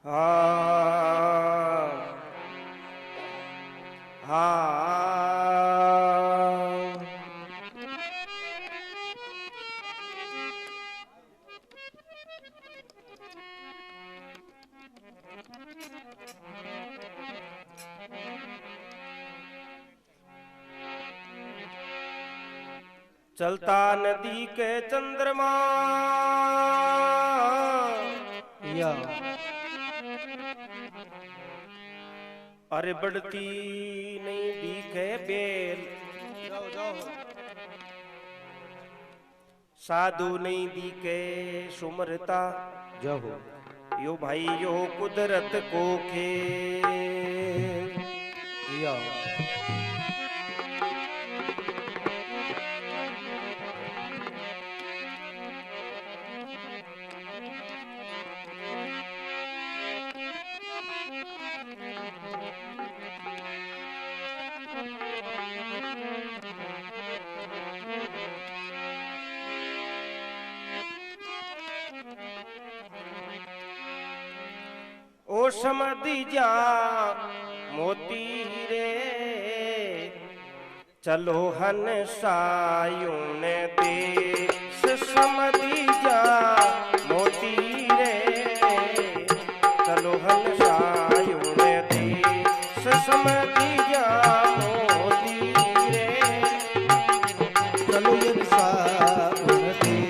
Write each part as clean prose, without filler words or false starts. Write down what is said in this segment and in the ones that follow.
हाँ हाँ चलता नदी के चंद्रमा या अरे बढ़ती नहीं दिखे बेल जाओ जाओ साधु नहीं दिखे सुमरता जाओ यो भाई यो कुदरत को खेल या ओ समझ जा मोती रे चलो हंसायूं ने देश समझ जा मोती रे चलो हंसायूं ने देश समझ जा मोती रे चलो इंसान दे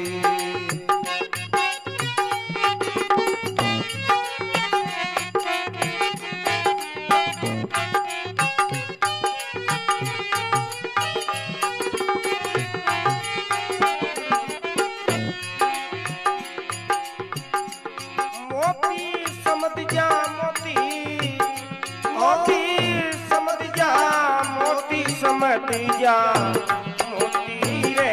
मोती समझ जा मोती मोती समझ जा मोती समझ जा मोती रे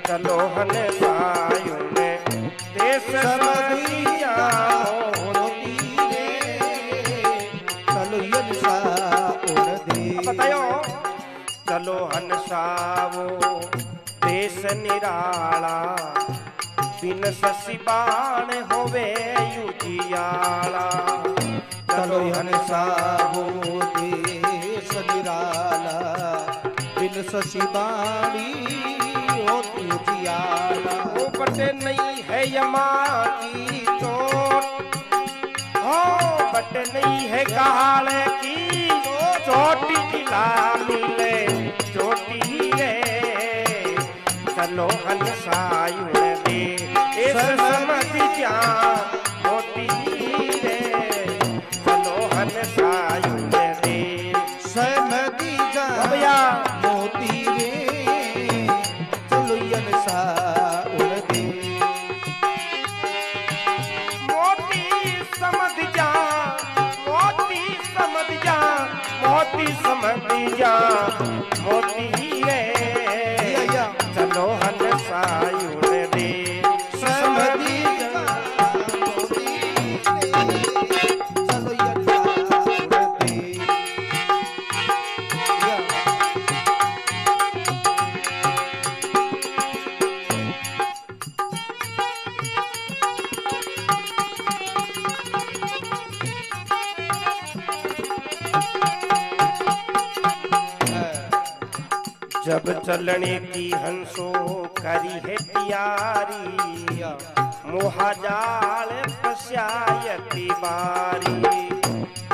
चलो हंसायूं ने देश समझ जा मोती रे चलो इंसान दे बतायो चलो हंसावो देश निराला बिन ससी बाण होवे युजियाला चलो हंसावो देश निराला बिन शशि बाणी होती जियाला वो बटे नहीं है यमा की चोट हो बटे नहीं है काल की चोटी जिला मिले चोटी रे चलो हंसायूं दे इस समझ जा मोती रे चलो हंसायूं दे सहमति जा भैया मोती रे चलो इंसान दे मोती समझ जा मोती समझ जा मोती समझ जा मोती रे या चलो हंसायूं दे सहमति जा मोती रे चलो इंसान दे या जब चलने की हंसो करी है प्यारी मोहाजाल फस्यायती बारी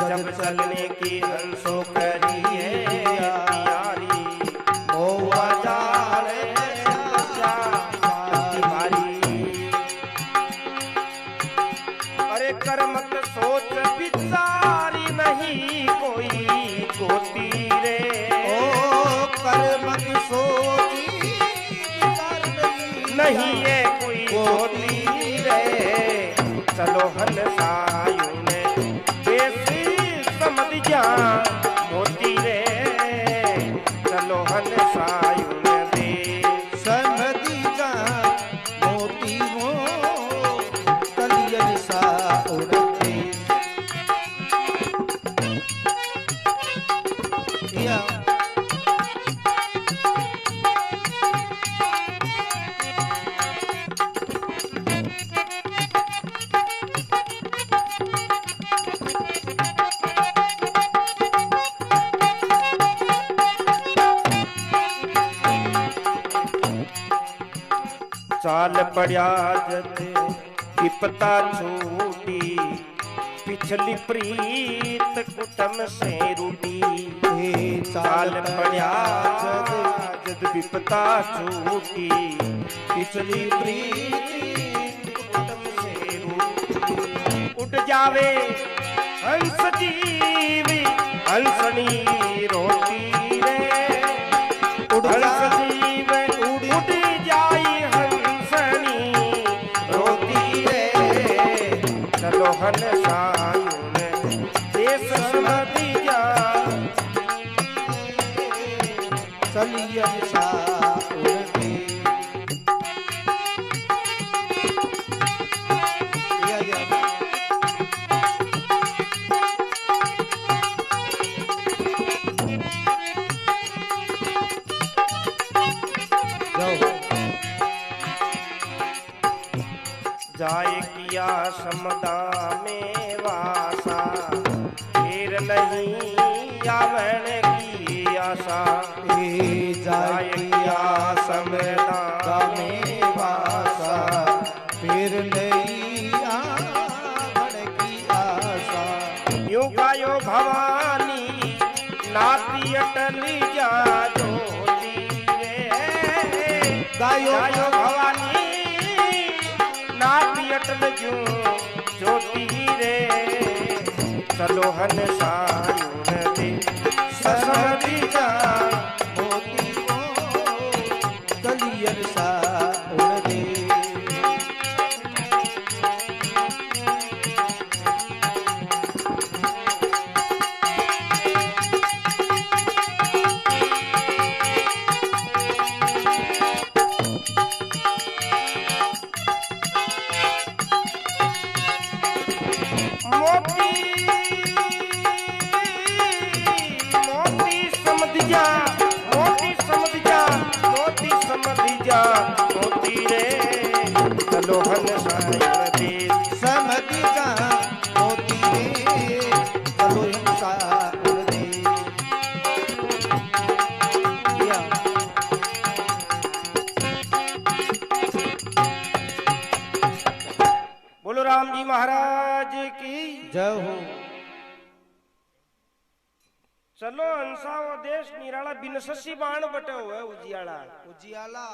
जब चलने की हंसो करी है प्यारी मोहाजाल फस्यायती बारी अरे कर्मत सोच विचारी नहीं कोई गोती रे कर्म की सोची विचार नहीं है कोई होती रे चलो हंसायूं ने देसी समझ जा मोती रे चलो हंसायूं ने दे सहमति जा मोती हो कलियन सा उड़ते या पड़ा जद विपता छूटी पिछली प्रीत कुटम से रूटी चाल पड़ा जद विपता छूटी पिछली प्रीत कुटम से रूटी उठ जावे हंस जीवी हंसनी रोटी रे हंस जीव उड़ जाई हंसनी रोटी रे चलो हंसायूं देश समझी जा चलियन सा उड़ते जाए किया समदा में वासा फिर नहीं आवन की आशा जाए किया समदा में वासा फिर नहीं आवन की आशा यूं गायो भवानी नाती अटली जा ज्योति रे गायो भवानी नाती अटल जूं ज्योति रे चलो हंसायूं दे समझी जा मोती को कलियन सा उड़ते मोती रे चलो हंसायूं दे समझी जा मोती रे चलो हिंसा उड़ते बोलो राम जी महाराज की जय हो चलो हंसाओ देश निराला बिनससी बाण बटे हुए उजियाला उजियाला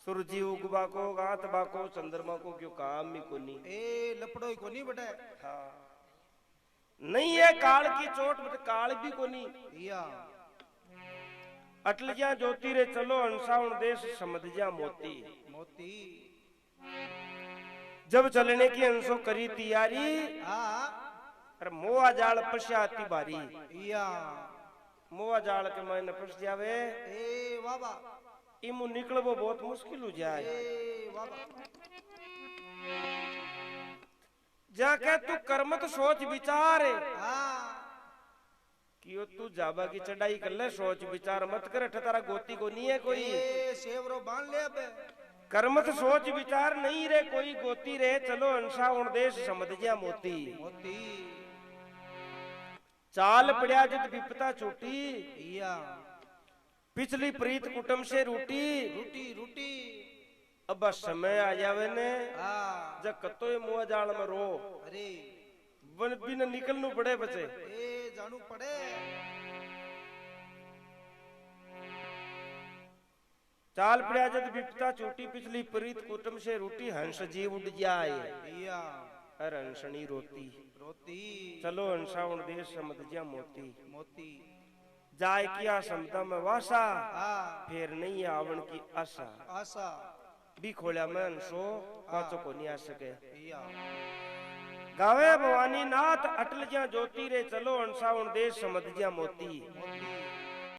सूरजी उगबा को गात बाको चंद्रमा को क्यों काम में कोनी ए लपड़ो ही कोनी बटे हाँ नहीं है काल की चोट बटे काल भी कोनी या अटल जा ज्योति रे चलो हंसाओ देश समझ जा मोती मोती जब चलने की हंसो करी तैयारी हाँ अरे मोआ जाल पश्चाती बारी या मोआ जाल के मैंने फंस जावे ए बाबा इमु निकलबो बहुत मुश्किल हो जाए ए बाबा जाके तू कर्मत सोच विचार हाँ कि तू जाबा की चढ़ाई कर ले सोच विचार मत कर तारा गोती को नहीं है कोई ए सेवरो बांध ले अब कर्मत सोच विचार नहीं रे कोई गोती रे चलो हंसा उन देश समझ जा मोती मोती चाल पड़ा जद विपता छूटी या पिछली प्रीत कुटुम से रूटी रूटी रूटी अब बस समय आ जावे ने हाँ जब कतो मुआ जाल में रो अरे वन बिन निकलनु पड़े बचे ए जानू पड़े चाल पड़ा जद विपता छूटी पिछली प्रीत कुटुम से रूटी हंस जी उड़ जाए या अर हंसनी रोती रोती चलो हंसा उन देश समझ जा मोती मोती जाए किया समता में वासा हाँ फिर नहीं आवण की आशा आशा भी खोला में हंसो पाचो को नहीं आ सके या गावे भवानी नाथ अटल जा ज्योति रे चलो हंसा उन देश समझ जा मोती मोती